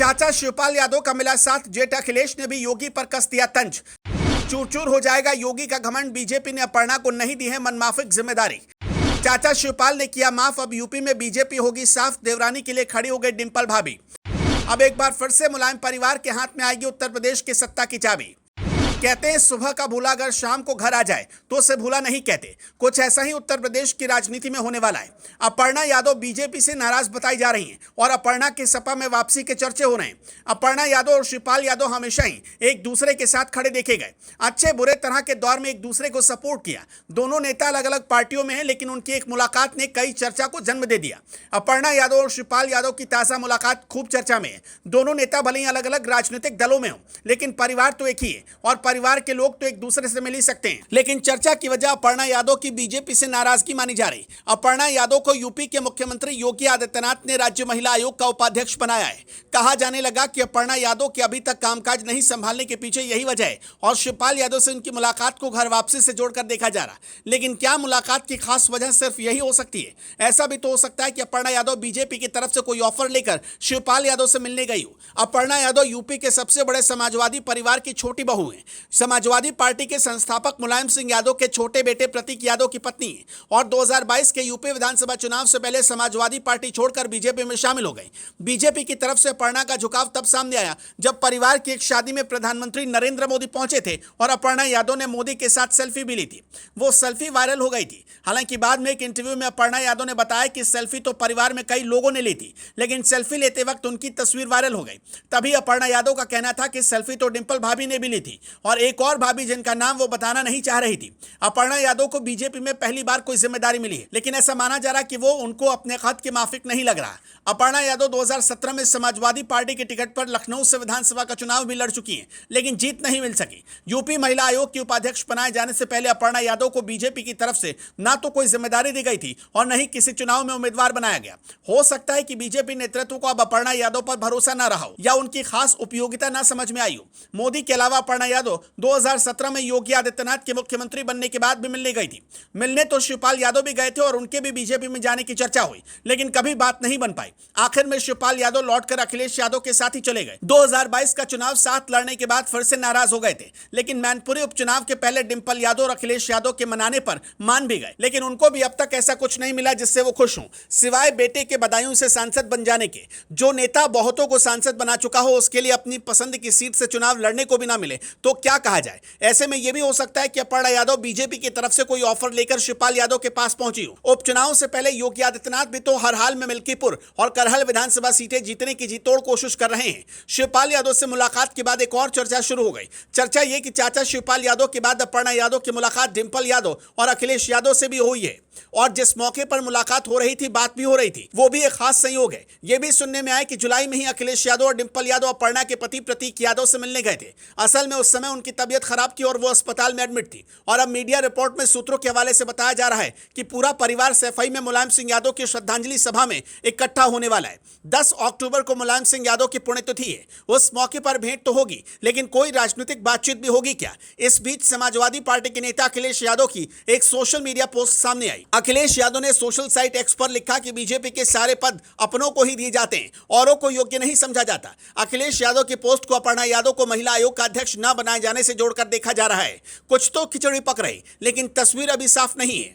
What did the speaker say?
चाचा शिवपाल यादव का मिला साथ, जेठ अखिलेश ने भी योगी पर कस दिया तंज। चूर चूर हो जाएगा योगी का घमंड, बीजेपी ने अपर्णा को नहीं दी है मनमाफिक जिम्मेदारी। चाचा शिवपाल ने किया माफ, अब यूपी में बीजेपी होगी साफ, देवरानी के लिए खड़ी हो गई डिंपल भाभी। अब एक बार फिर से मुलायम परिवार के हाथ में आएगी उत्तर प्रदेश की सत्ता की चाबी। कहते हैं सुबह का भूला अगर शाम को घर आ जाए तो उसे भूला नहीं कहते। कुछ ऐसा ही उत्तर प्रदेश की राजनीति में होने वाला है। अपर्णा यादव बीजेपी से नाराज बताई जा रही हैं और अपर्णा की सपा में वापसी के चर्चे हो रहे हैं। अपर्णा यादव और शिवपाल यादव हमेशा ही एक दूसरे के साथ खड़े देखे गए। अच्छे बुरे तरह के दौर में एक दूसरे को सपोर्ट किया। दोनों नेता अलग अलग पार्टियों में हैं, लेकिन उनकी एक मुलाकात ने कई चर्चा को जन्म दे दिया। अपर्णा यादव और शिवपाल यादव की ताजा मुलाकात खूब चर्चा में है। दोनों नेता भले ही अलग अलग राजनीतिक दलों में हों, लेकिन परिवार तो एक ही है और परिवार के लोग तो एक दूसरे से मिल ही सकते हैं। लेकिन चर्चा की वजह अपर्णा यादव की बीजेपी से नाराजगी मानी जा रही। अपर्णा यादव को यूपी के मुख्यमंत्री योगी आदित्यनाथ ने राज्य महिला आयोग का उपाध्यक्ष बनाया है। कहा जाने लगा कि अपर्णा यादव के अभी तक कामकाज नहीं संभालने के पीछे यही वजह है और शिवपाल यादव से उनकी मुलाकात को घर वापसी से जोड़कर देखा जा रहा। लेकिन क्या मुलाकात की खास वजह सिर्फ यही हो सकती है? ऐसा भी तो हो सकता है कि अपर्णा यादव बीजेपी की तरफ से कोई ऑफर लेकर शिवपाल यादव से मिलने गई हो। अपर्णा यादव यूपी के सबसे बड़े समाजवादी परिवार की छोटी बहू है। समाजवादी पार्टी के संस्थापक मुलायम सिंह यादव के छोटे बेटे प्रतीक यादव की पत्नी है और 2022 के यूपी विधानसभा चुनाव से पहले समाजवादी पार्टी छोड़कर बीजेपी में शामिल हो गई। बीजेपी की तरफ से अपर्णा का झुकाव तब सामने आया जब परिवार की एक शादी में प्रधानमंत्री नरेंद्र मोदी पहुंचे थे और अपर्णा यादव ने मोदी के साथ सेल्फी भी ली थी। वो सेल्फी वायरल हो गई थी। हालांकि बाद में एक इंटरव्यू में अपर्णा यादव ने बताया कि सेल्फी तो परिवार में कई लोगों ने ली थी, लेकिन सेल्फी लेते वक्त उनकी तस्वीर वायरल हो गई। तभी अपर्णा यादव का कहना था कि सेल्फी तो डिंपल भाभी ने भी ली थी और एक और भाभी जिनका नाम वो बताना नहीं चाह रही थी। अपर्णा यादव को बीजेपी में पहली बार कोई जिम्मेदारी मिली है, लेकिन ऐसा माना जा रहा कि वो उनको अपने खत के माफिक नहीं लग रहा। अपर्णा यादव 2017 में समाजवादी पार्टी के टिकट पर लखनऊ से विधानसभा का चुनाव भी लड़ चुकी हैं, लेकिन जीत नहीं मिल सकी। यूपी महिला आयोग की उपाध्यक्ष बनाए जाने से पहले अपर्णा यादव को बीजेपी की तरफ से ना तो कोई जिम्मेदारी दी गई थी और न ही किसी चुनाव में उम्मीदवार बनाया गया। हो सकता है कि बीजेपी नेतृत्व को अब अपर्णा यादव पर भरोसा न रहा हो या उनकी खास उपयोगिता न समझ में आई हो। मोदी के अलावा अपर्णा यादव 2017 में योगी आदित्यनाथ के मुख्यमंत्री बनने के बाद भी मिलने गई थी। मिलने तो शिवपाल यादव भी गए थे और उनके भी बीजेपी में जाने की चर्चा हुई, लेकिन कभी बात नहीं बन पाई। आखिर में शिवपाल यादव लौटकर अखिलेश यादव के साथ ही चले गए। 2022 का चुनाव साथ लड़ने के बाद फिर से नाराज हो गए थे, लेकिन मैनपुरी उपचुनाव के पहले डिंपल यादव और अखिलेश यादव के मनाने पर मान भी गए। लेकिन उनको भी अब तक ऐसा कुछ नहीं मिला जिससे वो खुश हों, सिवाय बेटे के बदायूं से सांसद बन जाने के। जो नेता बहुतों को सांसद बना चुका हो उसके लिए अपनी पसंद की सीट से चुनाव लड़ने को भी ना मिले तो क्या कहा जाए। ऐसे में यह भी हो सकता है कि अपर्णा यादव बीजेपी की तरफ से कोई ऑफर लेकर शिवपाल यादव के पास पहुंची हो। उपचुनाव से पहले योगी आदित्यनाथ भी तो हर हाल में मिल्कीपुर और करहल विधानसभा सीटें जीतने की जीतोड़ कोशिश कर रहे हैं। शिवपाल यादव से मुलाकात के बाद एक और चर्चा शुरू हो गई। चर्चा ये कि चाचा शिवपाल यादव के बाद अपर्णा यादव की मुलाकात डिंपल यादव और अखिलेश यादव से भी हुई है और जिस मौके पर मुलाकात हो रही थी, बात भी हो रही थी, वो भी एक खास संयोग है। यह भी सुनने में आया कि जुलाई में ही अखिलेश यादव और डिंपल यादव अपर्णा के पति प्रतीक यादव से मिलने गए थे। असल में उस समय उनकी तबीयत खराब थी और वो अस्पताल में एडमिट थी और अब मीडिया रिपोर्ट में सूत्रों के हवाले से बताया जा रहा है कि पूरा परिवार सैफई में मुलायम सिंह यादव की श्रद्धांजलि सभा में इकट्ठा होने वाला है। 10 अक्टूबर को मुलायम सिंह यादव की पुण्यतिथि है। उस मौके पर भेंट तो होगी, लेकिन कोई राजनीतिक बातचीत भी होगी क्या? इस बीच समाजवादी पार्टी के नेता अखिलेश यादव की एक सोशल मीडिया पोस्ट सामने आई। अखिलेश यादव ने सोशल साइट एक्स पर लिखा कि बीजेपी के सारे पद अपनों को ही दिए जाते हैं, औरों को योग्य नहीं समझा जाता। अखिलेश यादव की पोस्ट को अपर्णा यादव को महिला आयोग का अध्यक्ष न बनाए जाने से जोड़कर देखा जा रहा है। कुछ तो खिचड़ी पक रही, लेकिन तस्वीर अभी साफ नहीं है।